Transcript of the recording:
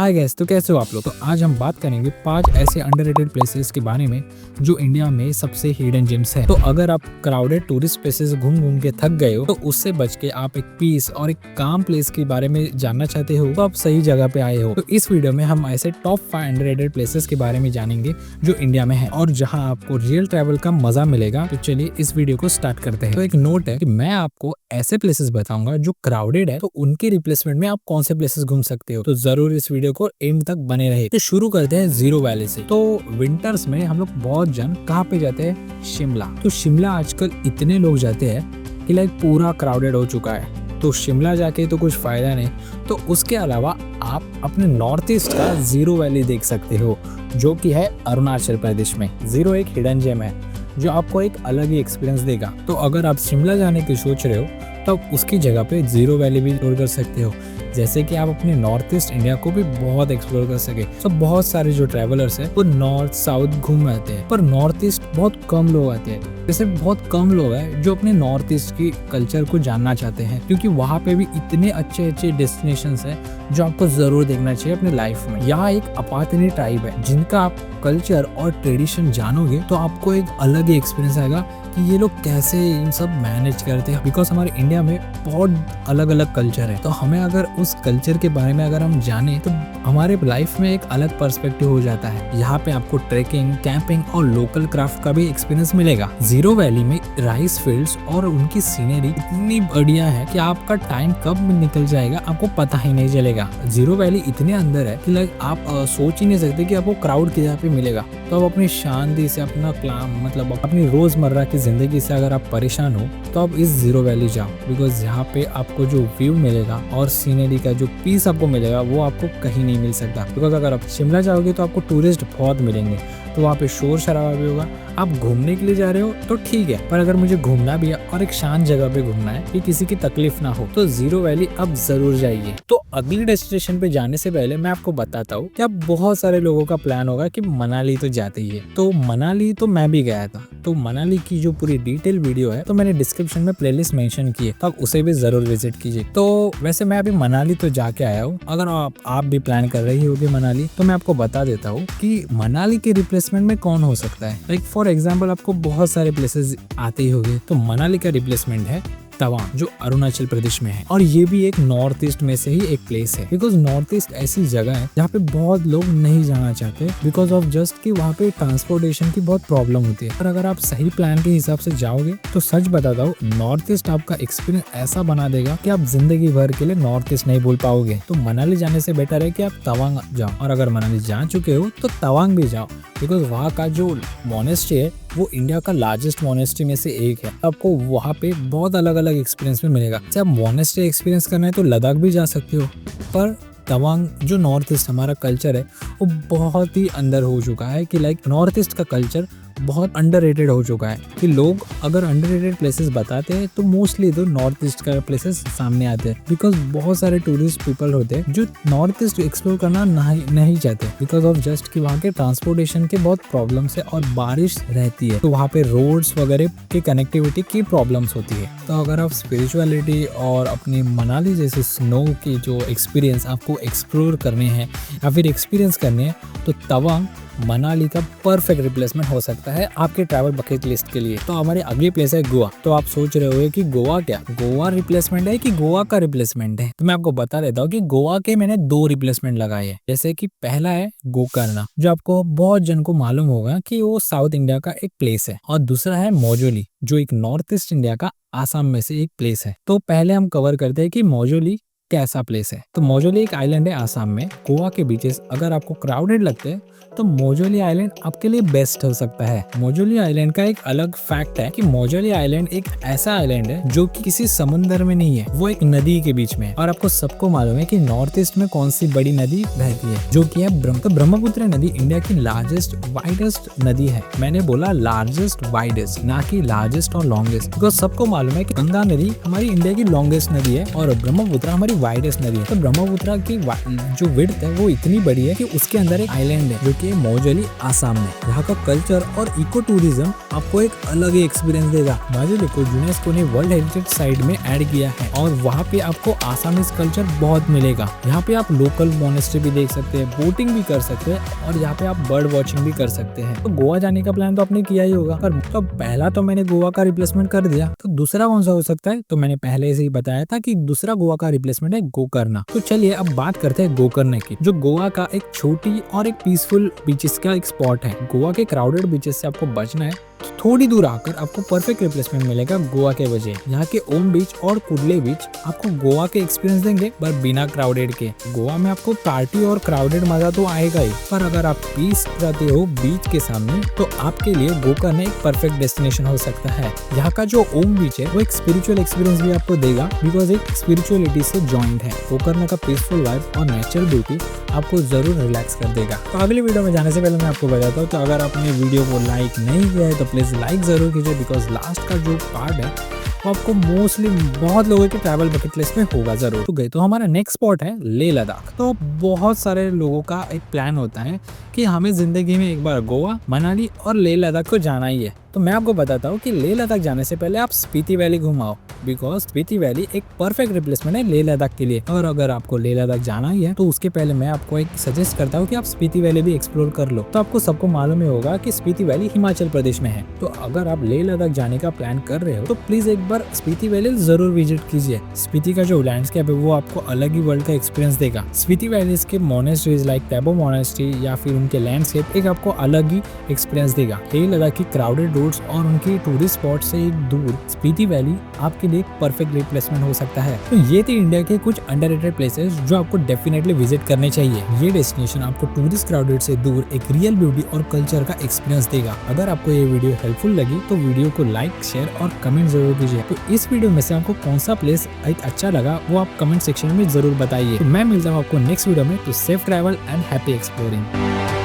Hi guys, तो कैसे हो आप लोग। तो आज हम बात करेंगे 5 ऐसे अंडररेटेड प्लेसेस के बारे में जो इंडिया में सबसे हिडन जेम्स है। तो अगर आप क्राउडेड टूरिस्ट प्लेसेस घूम घूम के थक गए हो तो उससे बच के आप एक पीस और एक काम प्लेस के बारे में जानना चाहते हो तो आप सही जगह पे आए हो। तो इस वीडियो में हम ऐसे टॉप 5 अंडररेटेड प्लेसेस के बारे में जानेंगे जो इंडिया में है और जहाँ आपको रियल ट्रैवल का मजा मिलेगा। तो चलिए इस वीडियो को स्टार्ट करते हैं। तो एक नोट है कि मैं आपको ऐसे प्लेसेस बताऊंगा जो क्राउडेड है, तो उनके रिप्लेसमेंट में आप कौन से प्लेसेस घूम सकते हो। तो जरूर इस वीडियो को एंड तक बने रहे। तो शुरू करते हैं जीरो वैली से। तो विंटर्स में हम लोग बहुत जन कहाँ पे जाते हैं, शिमला। तो शिमला आजकल इतने लोग जाते हैं कि लाइक पूरा क्राउडेड हो चुका है। तो शिमला जाके तो कुछ फायदा नहीं। तो उसके अलावा आप अपने नॉर्थ ईस्ट का जीरो वैली देख सकते हो जो कि है अरुणाचल प्रदेश में। जीरो एक हिडन जेम है जो आपको एक अलग ही एक्सपीरियंस देगा। तो अगर आप शिमला जाने की सोच रहे हो तो आप उसकी जगह पे जीरो वैली भी एक्सप्लोर कर सकते हो, जैसे कि आप अपने नॉर्थ ईस्ट इंडिया को भी बहुत एक्सप्लोर कर सके। तो बहुत सारे जो ट्रैवलर्स हैं वो नॉर्थ साउथ घूम आते हैं, पर नॉर्थ ईस्ट बहुत कम लोग आते हैं। जैसे बहुत कम लोग हैं जो अपने नॉर्थ ईस्ट की कल्चर को जानना चाहते हैं, क्योंकि वहाँ पे भी इतने अच्छे अच्छे डेस्टिनेशंस हैं जो आपको जरूर देखना चाहिए अपने लाइफ में। यहाँ एक अपातनी ट्राइब है जिनका आप कल्चर और ट्रेडिशन जानोगे तो आपको एक अलग ही एक्सपीरियंस आएगा कि ये लोग कैसे इन सब मैनेज करते हैं। बिकॉज हमारे इंडिया में बहुत अलग अलग कल्चर है, तो हमें अगर उस कल्चर के बारे में अगर हम जाने तो हमारे लाइफ में एक अलग पर्सपेक्टिव हो जाता है। यहाँ पे आपको ट्रेकिंग, कैंपिंग और लोकल क्राफ्ट का भी एक्सपीरियंस मिलेगा। जीरो वैली में राइस फील्ड्स और उनकी सीनरी इतनी बढ़िया है कि आपका टाइम कब निकल जाएगा आपको पता ही नहीं चलेगा। जीरो वैली इतने अंदर है कि लाइक आप सोच ही नहीं सकते कि आपको क्राउड की जगह पे मिलेगा। तो आप अपनी शांति से अपना क्लाम मतलब अपनी रोजमर्रा की जिंदगी से अगर आप परेशान हो तो आप इस जीरो वैली जाओ। बिकॉज यहाँ पे आपको जो व्यू मिलेगा और सीनरी का जो पीस आपको मिलेगा वो आपको कहीं नहीं मिल सकता। बिकॉज अगर आप शिमला जाओगे तो आपको टूरिस्ट बहुत मिलेंगे, तो वहाँ पे शोर शराबा भी होगा। आप घूमने के लिए जा रहे हो तो ठीक है, पर अगर मुझे घूमना भी है और एक शांत जगह पे घूमना है कि किसी की तकलीफ ना हो तो जीरो वैली अब जरूर जाइए। तो अगली डेस्टिनेशन पे जाने से पहले मैं आपको बताता हूँ कि अब बहुत सारे लोगों का प्लान होगा कि मनाली तो जाते ही है। तो मनाली तो मैं भी गया था, तो मनाली की जो पूरी डिटेल वीडियो है तो मैंने डिस्क्रिप्शन में प्लेलिस्ट मेंशन की है, तो आप उसे भी जरूर विजिट कीजिए। तो वैसे मैं अभी मनाली तो जाके आया हूँ। अगर आप भी प्लान कर रही होगी मनाली तो मैं आपको बता देता हूँ कि मनाली के रिप्लेसमेंट में कौन हो सकता है। लाइक फॉर एग्जाम्पल आपको बहुत सारे प्लेसेस आते ही होंगे, तो मनाली का रिप्लेसमेंट है तवांग जो अरुणाचल प्रदेश में है। और ये भी एक नॉर्थ ईस्ट में से ही एक प्लेस है। बिकॉज नॉर्थ ईस्ट ऐसी जगह है जहाँ पे बहुत लोग नहीं जाना चाहते बिकॉज ऑफ जस्ट कि वहाँ पे ट्रांसपोर्टेशन की बहुत प्रॉब्लम होती है। पर अगर आप सही प्लान के हिसाब से जाओगे तो सच बताता हूँ नॉर्थ ईस्ट आपका एक्सपीरियंस ऐसा बना देगा कि आप जिंदगी भर के लिए नॉर्थ ईस्ट नहीं भूल पाओगे। तो मनाली जाने से बेटर है कि आप तवांग जाओ, और अगर मनाली जा चुके हो तो तवांग भी जाओ। बिकॉज वहाँ का जो मोनेस्ट्री है वो इंडिया का लार्जेस्ट मोनेस्ट्री में से एक है। आपको वहाँ पे बहुत अलग अलग एक्सपीरियंस में मिलेगा। जब आप मोनेस्ट्री एक्सपीरियंस करना है तो लद्दाख भी जा सकते हो, पर तवांग जो नॉर्थ ईस्ट हमारा कल्चर है वो बहुत ही अंदर हो चुका है कि लाइक नॉर्थ ईस्ट का कल्चर बहुत अंडररेटेड हो चुका है कि लोग अगर अंडररेटेड प्लेसेस बताते हैं तो मोस्टली तो नॉर्थ ईस्ट का प्लेसेस सामने आते हैं। बिकॉज बहुत सारे टूरिस्ट पीपल होते हैं जो नॉर्थ ईस्ट एक्सप्लोर करना नहीं चाहते बिकॉज ऑफ जस्ट कि वहाँ के ट्रांसपोर्टेशन के बहुत प्रॉब्लम्स है और बारिश रहती है, तो वहाँ पे रोड्स वगैरह की कनेक्टिविटी की प्रॉब्लम्स होती है। तो अगर आप स्पिरिचुअलिटी और अपनी मनाली जैसे स्नो की जो एक्सपीरियंस आपको एक्सप्लोर करने हैं या फिर एक्सपीरियंस करने हैं तो तवांग मनाली का परफेक्ट रिप्लेसमेंट हो सकता है आपके ट्रैवल बकेट लिस्ट के लिए। तो हमारी अगली प्लेस है गोवा। तो आप सोच रहे होंगे कि गोवा क्या, गोवा रिप्लेसमेंट है कि गोवा का रिप्लेसमेंट है। तो मैं आपको बता देता हूँ कि गोवा के मैंने 2 रिप्लेसमेंट लगाए हैं। जैसे कि पहला है गोकर्णा जो आपको बहुत जन को मालूम होगा कि वो साउथ इंडिया का एक प्लेस है, और दूसरा है मोजोली जो एक नॉर्थ ईस्ट इंडिया का आसाम में से एक प्लेस है। तो पहले हम कवर करते हैं कि मोजोली कैसा प्लेस है। तो मोजोली एक आइलैंड है आसाम में। गोवा के बीचेस अगर आपको क्राउडेड लगते हैं तो मोजोली आइलैंड आपके लिए बेस्ट हो सकता है। मोजोली आइलैंड का एक अलग फैक्ट है कि मोजोली आइलैंड एक ऐसा आइलैंड है जो कि किसी समुद्र में नहीं है, वो एक नदी के बीच में है। और आपको सबको मालूम है कि नॉर्थ ईस्ट में कौन सी बड़ी नदी बहती है, जो कि है ब्रह्मपुत्र नदी इंडिया की लार्जेस्ट वाइडेस्ट नदी है। मैंने बोला लार्जेस्ट वाइडेस्ट, ना कि लार्जेस्ट और लॉन्गेस्ट, बिकॉज सबको मालूम है कि गंगा नदी हमारी इंडिया की लॉन्गेस्ट नदी है और ब्रह्मपुत्र हमारी वाइडेस्ट नदी है। तो ब्रह्मपुत्र की जो विड्थ है वो इतनी बड़ी है कि उसके अंदर एक आइलैंड है जो के मौजली आसाम में। यहाँ का कल्चर और इको टूरिज्म आपको एक अलग ही एक्सपीरियंस देगा। मौजली को यूनेस्को ने वर्ल्ड हेरिटेज साइट में ऐड किया है और वहाँ पे आपको आसामीज कल्चर बहुत मिलेगा। यहाँ पे आप लोकल मोनेस्ट्री भी देख सकते हैं, बोटिंग भी कर सकते हैं और यहाँ पे आप बर्ड वॉचिंग भी कर सकते हैं। तो गोवा जाने का प्लान तो आपने किया ही होगा, पर तो पहला तो मैंने गोवा का रिप्लेसमेंट कर दिया, तो दूसरा कौन सा हो सकता है? तो मैंने पहले से ही बताया था कि दूसरा गोवा का रिप्लेसमेंट है गोकर्णा। तो चलिए अब बात करते हैं गोकर्णा की, जो गोवा का एक छोटी और एक पीसफुल बीचेस का एक स्पॉट है। गोवा के क्राउडेड बीचेस से आपको बचना है तो थोड़ी दूर आकर आपको परफेक्ट रिप्लेसमेंट मिलेगा गोवा के वजह। यहाँ के ओम बीच और कुडले बीच आपको गोवा के एक्सपीरियंस देंगे, पर बिना क्राउडेड के। गोवा में आपको पार्टी और क्राउडेड मजा तो आएगा ही, पर अगर आप पीस चाहते हो बीच के सामने तो आपके लिए गोकर्णा एक परफेक्ट डेस्टिनेशन हो सकता है। यहाँ का जो ओम बीच है वो एक स्पिरिचुअल एक्सपीरियंस भी आपको देगा, बिकॉज एक स्पिरिचुअलिटी से जॉइंट है। गोकर्णा का पीसफुल वाइब और नेचुरल ब्यूटी आपको जरूर रिलैक्स कर देगा। तो अगली वीडियो में जाने से पहले मैं आपको बताता हूँ, तो अगर आपने वीडियो को लाइक नहीं किया है तो प्लीज लाइक जरूर कीजिए, बिकॉज लास्ट का जो पार्ट है वो आपको मोस्टली बहुत लोगों के ट्रैवल बकेट लिस्ट में होगा जरूर। तो गए तो हमारा नेक्स्ट स्पॉट है लेह लद्दाख। तो बहुत सारे लोगों का एक प्लान होता है कि हमें जिंदगी में एक बार गोवा, मनाली और लेह लद्दाख को जाना ही है। तो मैं आपको बताता हूँ कि लेह लद्दाख जाने से पहले आप स्पीति वैली घुमाओ, बिकॉज स्पीति वैली एक परफेक्ट रिप्लेसमेंट है लेह लद्दाख के लिए। और अगर आपको लेह लद्दाख जाना ही है तो उसके पहले मैं आपको एक सजेस्ट करता हूँ कि आप स्पीति वैली भी एक्सप्लोर कर लो। तो आपको सबको मालूम ही होगा कि स्पीति वैली हिमाचल प्रदेश में है। तो अगर आप लेह लद्दाख जाने का प्लान कर रहे हो तो प्लीज एक बार स्पीति वैली जरूर विजिट कीजिए। स्पीति का जो लैंडस्केप है वो आपको अलग ही वर्ल्ड का एक्सपीरियंस देगा। स्पीति वैली के मोनेस्ट्रीज लाइक टैबो मोनेस्ट्री या फिर उनके लैंडस्केप एक आपको अलग ही एक्सपीरियंस देगा। लेह लद्दाख की क्राउडेड रोड्स और उनकी टूरिस्ट स्पॉट से एक दूर स्पीति वैली आपके लिए परफेक्ट रिप्लेसमेंट हो सकता है। तो ये थे इंडिया के कुछ अंडररेटेड प्लेसेस जो आपको डेफिनेटली विजिट करने चाहिए। ये डेस्टिनेशन आपको टूरिस्ट क्राउडेड से दूर एक रियल ब्यूटी और कल्चर का एक्सपीरियंस देगा। अगर आपको ये वीडियो हेल्पफुल लगी तो वीडियो को लाइक, शेयर और कमेंट जरूर कीजिए। तो इस वीडियो में से आपको कौन सा प्लेस एक अच्छा लगा वो आप कमेंट सेक्शन में जरूर बताइए। तो मैं मिलता हूँ आपको नेक्स्ट वीडियो में। तो safe travel and happy exploring.